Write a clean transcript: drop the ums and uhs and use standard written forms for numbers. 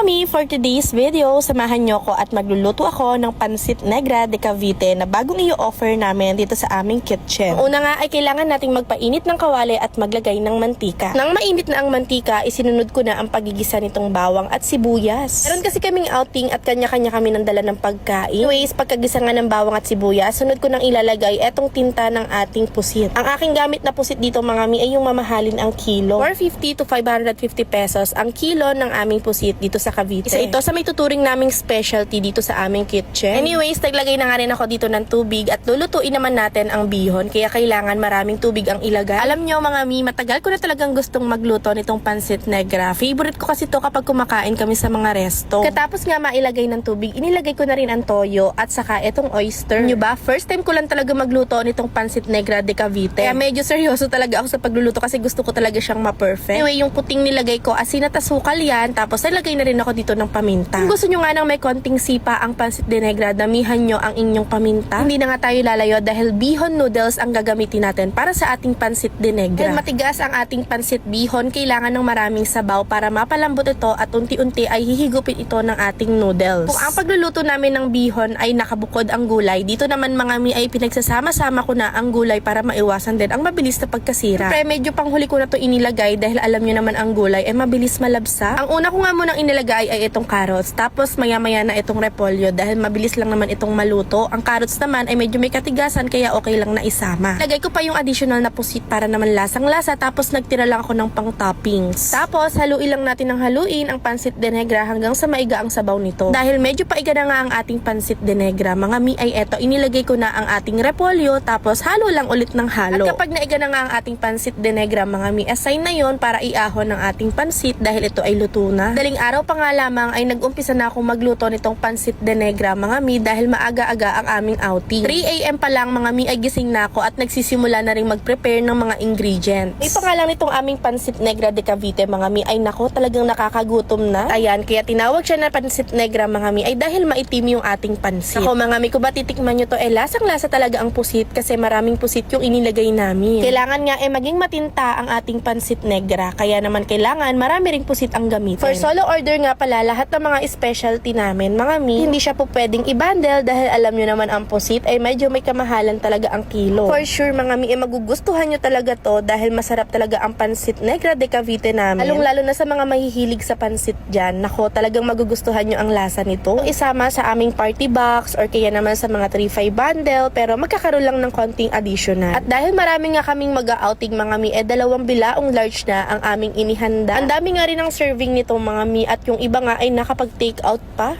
mi, for today's video, samahan nyo ko at magluluto ako ng Pansit Negra de Cavite na bagong i-offer namin dito sa aming kitchen. Ang una nga ay kailangan nating magpainit ng kawali at maglagay ng mantika. Nang mainit na ang mantika, isinunod ko na ang pagigisa nitong bawang at sibuyas. Meron kasi kaming outing at kanya-kanya kami nang dala ng pagkain. Anyways, pagkagisa nga ng bawang at sibuyas, sunod ko nang ilalagay etong tinta ng ating pusit. Ang aking gamit na pusit dito mga mi ay yung mamahalin ang kilo. 450 to 550 pesos ang kilo ng aming pusit dito sa Cavite. Isa ito sa may tuturing naming specialty dito sa aming kitchen. Anyways, naglagay na nga rin ako dito ng tubig at lulutuin naman natin ang bihon kaya kailangan maraming tubig ang ilagay. Alam nyo mga mi, matagal ko na talagang gustong magluto nitong Pansit Negra. Favorite ko kasi to kapag kumakain kami sa mga resto. Katapos nga mailagay ng tubig, inilagay ko na rin ang toyo at saka itong oyster. Nyo ba? First time ko lang talaga magluto nitong Pansit Negra de Cavite. Kaya medyo seryoso talaga ako sa pagluluto kasi gusto ko talaga siyang ma-perfect. Anyway, yung puting nilagay ko, asin at asukal yan. Tapos nilagay na rin ako dito ng paminta. Kung gusto nyo nga nang may konting sipa ang Pansit de Negra, damihan nyo ang inyong paminta. Hindi na nga tayo lalayo dahil bihon noodles ang gagamitin natin para sa ating Pansit de Negra. Dahil matigas ang ating pansit bihon, kailangan ng maraming sabaw para mapalambot ito at unti-unti ay hihigupin ito ng ating noodles. Kung ang pagluluto namin ng bihon ay nakabukod ang gulay, dito naman mga mi ay pinagsasama-sama ko na ang gulay para maiwasan din ang mabilis na pagkasira. Siyempre, medyo panghuli ko na to inilagay dahil alam nyo naman ang gulay ay mabilis malabsa. Ang una ko nga munang inilagay ay itong carrots. Tapos maya-maya na itong repolyo dahil mabilis lang naman itong maluto. Ang carrots naman ay medyo may katigasan kaya okay lang na isama. Lagay ko pa yung additional na pusit para naman lasang-lasa tapos nagtira lang ako ng pang toppings. Tapos haluin lang natin ng haluin ang Pansit de Negra hanggang sa maiga ang sabaw nito. Dahil medyo paiga na nga ang ating Pansit de Negra, mga mi ay eto, inilagay ko na ang ating repolyo tapos halo lang ulit ng halo. At kapag naiga na nga ang ating Pansit de Negra mga mi, assign na yon para iahon ng ating pansit dahil ito ay luto na. Daling araw pa nga lamang ay nag-umpisa na akong magluto nitong Pansit de Negra mga mi dahil maaga-aga ang aming outing. 3 AM pa lang mga mi ay gising na ako at nagsisimula na rin mag-prepare ng mga ingredients. May pangalan nitong aming Pansit Negra de Cavite mga mi ay nako talagang nakakagutom na. Ayan, kaya tinawag siya na Pansit Negra mga mi ay dahil maitim yung ating pansit. Ako mga mi, kung ba titikman nyo to lasang-lasa talaga ang pusit kasi maraming pusit yung inilagay namin. Kailangan nga maging matinta ang ating Pansit Negra kaya naman kailangan marami ring pusit ang gamitin. For solo order nga pala, lahat ng mga specialty namin mga mi, hindi siya po pwedeng i-bundle dahil alam nyo naman ang pusit ay medyo may kamahalan talaga ang kilo. For sure mga mi, magugustuhan nyo talaga to dahil masarap talaga ang Pansit Negra de Cavite namin. Lalo na sa mga mahihilig sa pansit dyan, nako talagang magugustuhan nyo ang lasa nito. Isama sa aming party box or kaya naman sa mga 3-5 bundle pero magkakaroon lang ng konting additional. At dahil marami nga kaming mag-outing mga mi, 2 bilaong large na ang aming inihanda. Ang dami nga rin ang serving nito mga mi at yung iba nga ay nakapag-take out pa.